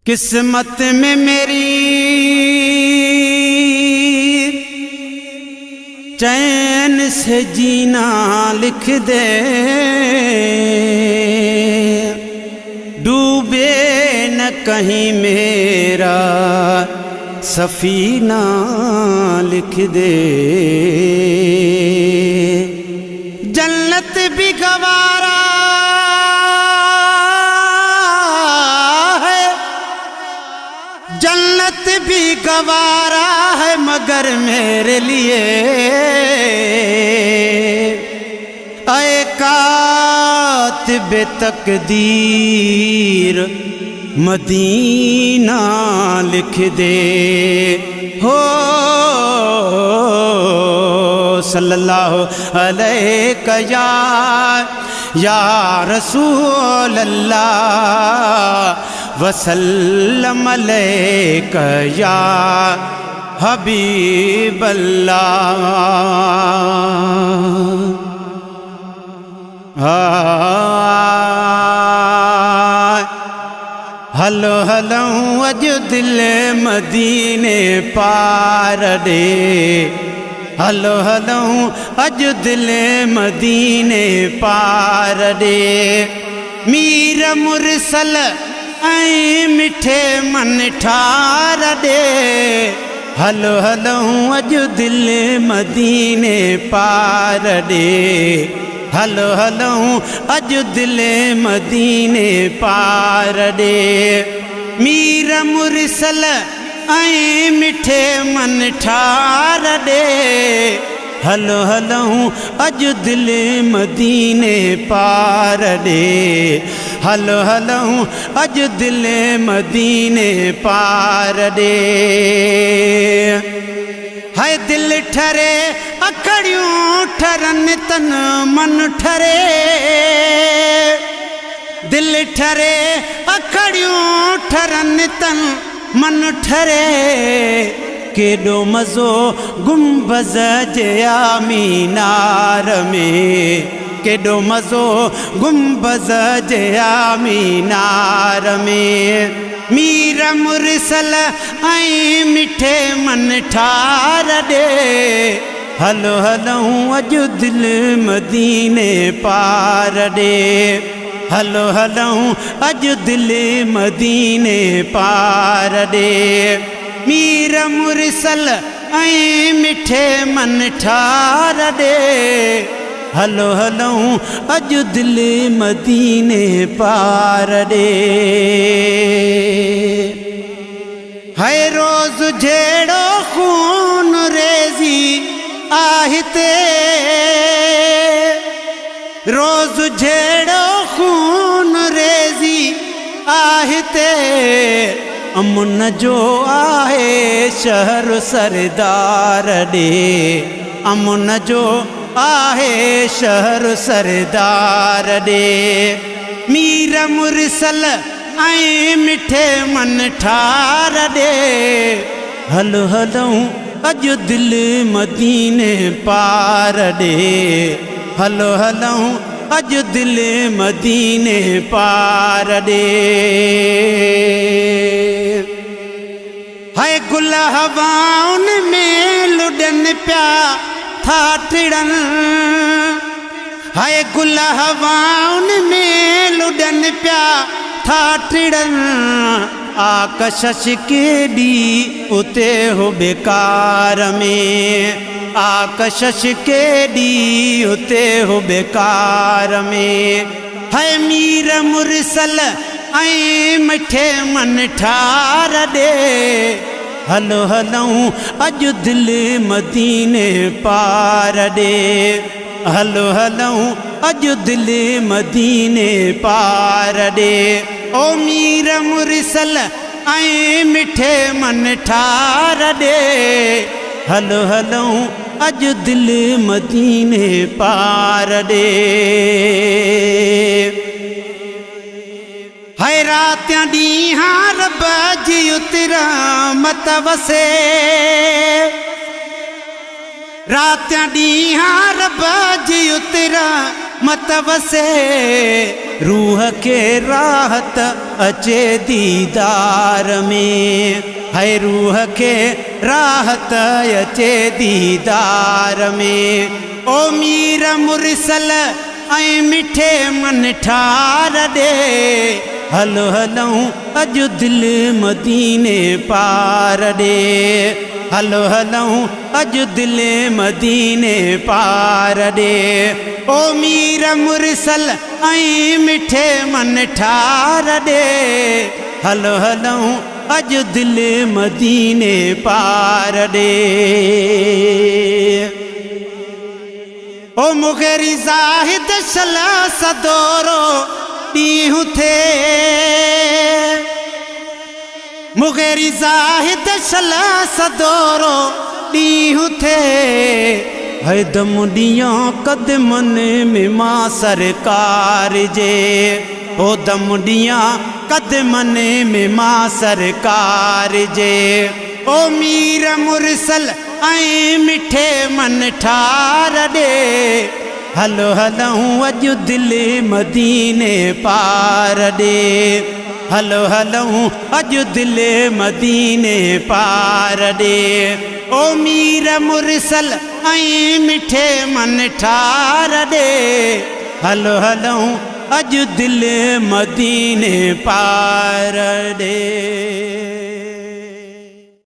किस्मत में मेरी चैन से जीना लिख दे, डूबे न कहीं मेरा सफीना लिख दे। जन्नत भी गवारा है, जन्नत भी गवारा है मगर मेरे लिए ऐ कातिब तकदीर मदीना लिख दे। हो सल्लल्लाहु अलैका या रसूल अल्लाह वसल्लम अलैका या हबीब अल्लाह। हलो हलो अज दिल मदीने पार दे, हलो हलो अज दिल मदीने पार दे। मीर मुरसल ऐं मिठे मन ठार दे, हलो हलो अज दिल मदीने पार दे, हलो हलो अज दिल मदीने पार दे। मीर मुरसल ऐं मिठे मन ठार दे, हलो हलो अज दिल मदीने पार दे, हलो हलो अज दिल मदीने पार दे। है दिल ठरे अखड़ियूं ठरन तन मन ठरे, दिल ठरे अखड़ियूं ठरन तन मन ठरे। केॾो मज़ो गुंबज़ जे मीनार में, केॾो मज़ो गुंबज़ जे मीनार में। मीर मुरसल ऐं मिठे मन ठार दे, हलो हलो अज दिल मदीने पार दे, हलो हलो अज दिल मदीने पार दे। मीर मुरसल ऐं मिठे मन ठार दे, हलो हलो अज दिल मदीने पार दे। है रोज जेड़ो खून रेज़ी आहिते, रोज जेड़ो खून रेज़ी आहिते। अमुन जो आहे शहर सरदार दे, अमुन जो आहे शहर सरदार दे। मीर मुरसल ऐं मिठे मन ठार दे, हलो हलो अज दिल मदीने पार दे, हलो हलो अज दिल मदीने पार दे। है गुल हवाउन में लुडन प्या था टिड़न, है गुल हवाउन में लुडन प्या था टिड़न। आकशश केडी उते हो बेकार में, आकशश केडी उते हो बेकार में। है मीर मुरसल ऐं मिठे मन ठार दे, हलो हलो अज दिल मदीने पार दे, हलो हलो अज दिल मदीने पार दे। ओ मीर मुरसल ऐं मिठे मन ठार दे, हलो हलो अज दिल मदीने पार दे। है रातियां ॾींहां रब जी उतरा मत वसे, रातियां ॾींहां रब जी उतरा मत वसे रूह के राहत अचे दीदार में है रूह के राहत अचे दीदार में ओ मीर मुरसल ऐं मिठे मन ठार दे हलो हलऊं अॼु दिलि मदीने पार ॾे हलो हलऊं अॼु दिलि मदीने पार ॾे ओ मीर मुरसल ऐं मिठे मन ठार ॾे हलो हलऊं अॼु दिलि मदीने पार ॾे ओ मुगेरी ज़ाहिद शला सदोरो ॾींहुं थे मुगेरी ज़ाहिद शला सदोरो ॾींहुं थे है दम ॾींहुं क़दमनि में मां सरकार जे ओ दम ॾींहुं क़दमनि में मां सरकार जे ओ मीर मुरसल ऐं मिठे मन ठार ॾे हलो हलऊं अॼु दिलि मदीने पार ॾे हलो हलऊं अॼु दिलि मदीने पार ॾे ओ मीर मुरसल ऐं मिठे मन ठार ॾे हलो हलऊं अॼु दिलि मदीने पार ॾे।